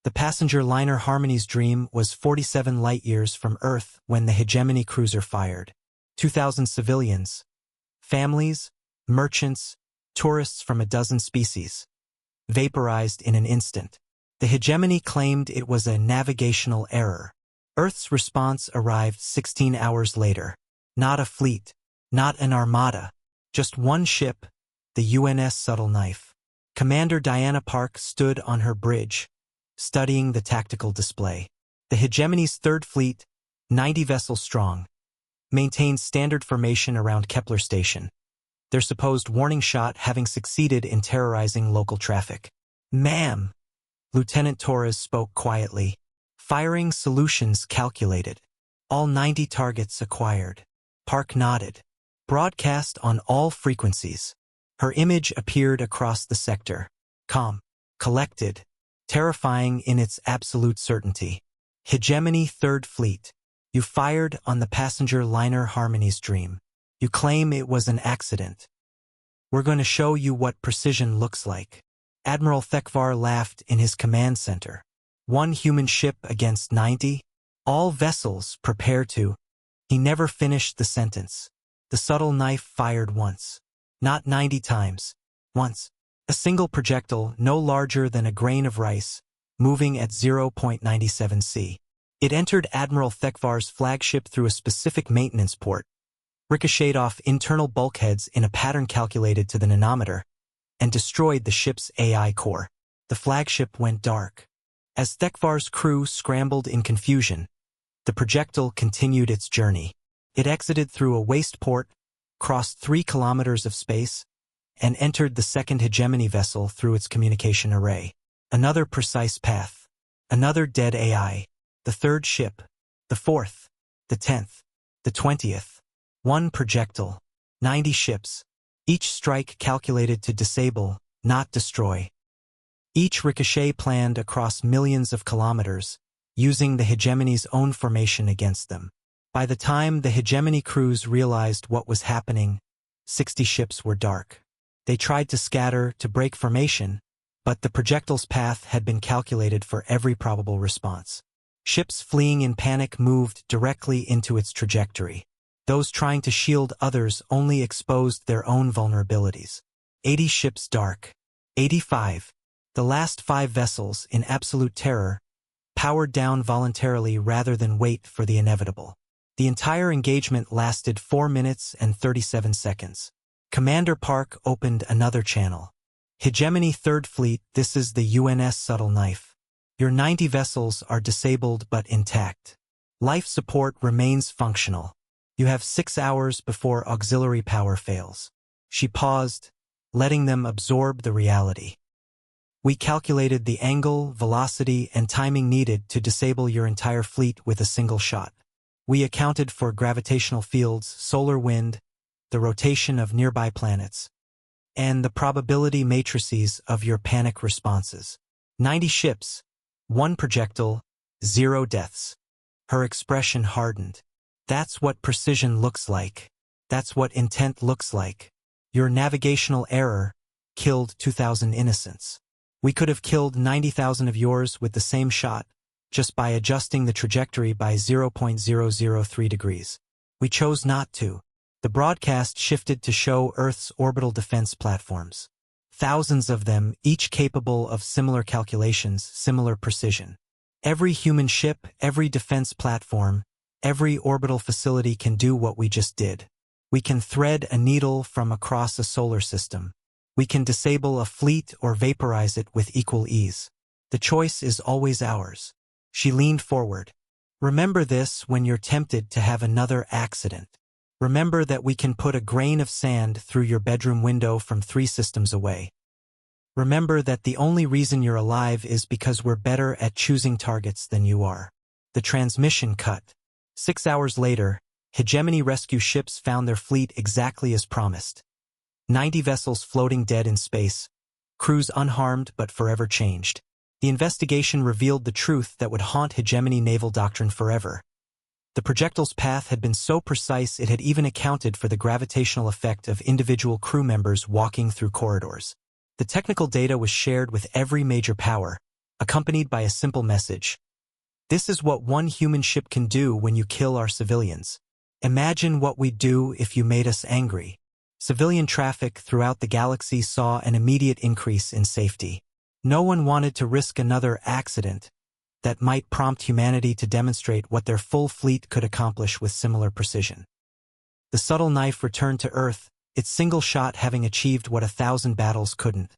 The passenger liner Harmony's Dream was 47 light-years from Earth when the hegemony cruiser fired. 2,000 civilians, families, merchants, tourists from a dozen species, vaporized in an instant. The hegemony claimed it was a navigational error. Earth's response arrived 16 hours later. Not a fleet, not an armada, just one ship, the UNS Subtle Knife. Commander Diana Park stood on her bridge, studying the tactical display. The hegemony's third fleet, 90 vessels strong, maintained standard formation around Kepler Station, their supposed warning shot having succeeded in terrorizing local traffic. "Ma'am," Lieutenant Torres spoke quietly, "firing solutions calculated. All 90 targets acquired." Park nodded. "Broadcast on all frequencies." Her image appeared across the sector. Calm, collected, terrifying in its absolute certainty. "Hegemony Third Fleet. You fired on the passenger liner Harmony's Dream. You claim it was an accident. We're going to show you what precision looks like." Admiral Thekvar laughed in his command center. "One human ship against 90? All vessels prepare to—" He never finished the sentence. The subtle knife fired once. Not 90 times. Once. A single projectile no larger than a grain of rice, moving at 0.97 c. It entered Admiral Thekvar's flagship through a specific maintenance port, ricocheted off internal bulkheads in a pattern calculated to the nanometer, and destroyed the ship's AI core. The flagship went dark. As Thekvar's crew scrambled in confusion, the projectile continued its journey. It exited through a waste port, crossed 3 kilometers of space, and entered the second hegemony vessel through its communication array. Another precise path. Another dead AI. The third ship. The fourth. The 10th. The 20th. One projectile. 90 ships. Each strike calculated to disable, not destroy. Each ricochet planned across millions of kilometers, using the hegemony's own formation against them. By the time the hegemony crews realized what was happening, 60 ships were dark. They tried to scatter, to break formation, but the projectile's path had been calculated for every probable response. Ships fleeing in panic moved directly into its trajectory. Those trying to shield others only exposed their own vulnerabilities. 80 ships dark. 85. The last 5 vessels, in absolute terror, powered down voluntarily rather than wait for the inevitable. The entire engagement lasted 4 minutes and 37 seconds. Commander Park opened another channel. "Hegemony Third Fleet, this is the UNS Subtle Knife. Your 90 vessels are disabled but intact. Life support remains functional. You have 6 hours before auxiliary power fails." She paused, letting them absorb the reality. "We calculated the angle, velocity, and timing needed to disable your entire fleet with a single shot. We accounted for gravitational fields, solar wind, the rotation of nearby planets, and the probability matrices of your panic responses. 90 ships, 1 projectile, 0 deaths." Her expression hardened. "That's what precision looks like. That's what intent looks like. Your navigational error killed 2,000 innocents. We could have killed 90,000 of yours with the same shot, just by adjusting the trajectory by 0.003 degrees. We chose not to." The broadcast shifted to show Earth's orbital defense platforms. Thousands of them, each capable of similar calculations, similar precision. Every human ship, every defense platform, every orbital facility can do what we just did. We can thread a needle from across a solar system. We can disable a fleet or vaporize it with equal ease. The choice is always ours. She leaned forward. "Remember this when you're tempted to have another accident. Remember that we can put a grain of sand through your bedroom window from 3 systems away. Remember that the only reason you're alive is because we're better at choosing targets than you are." The transmission cut. 6 hours later, hegemony rescue ships found their fleet exactly as promised. 90 vessels floating dead in space, crews unharmed but forever changed. The investigation revealed the truth that would haunt hegemony naval doctrine forever. The projectile's path had been so precise it had even accounted for the gravitational effect of individual crew members walking through corridors. The technical data was shared with every major power, accompanied by a simple message. This is what one human ship can do when you kill our civilians. Imagine what we'd do if you made us angry. Civilian traffic throughout the galaxy saw an immediate increase in safety. No one wanted to risk another accident that might prompt humanity to demonstrate what their full fleet could accomplish with similar precision. The subtle knife returned to Earth, its single shot having achieved what 1,000 battles couldn't.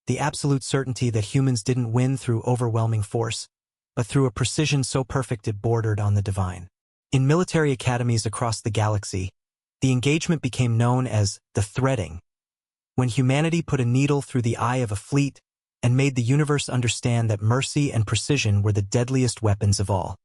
The absolute certainty that humans didn't win through overwhelming force, but through a precision so perfect it bordered on the divine. In military academies across the galaxy, the engagement became known as the threading, when humanity put a needle through the eye of a fleet and made the universe understand that mercy and precision were the deadliest weapons of all.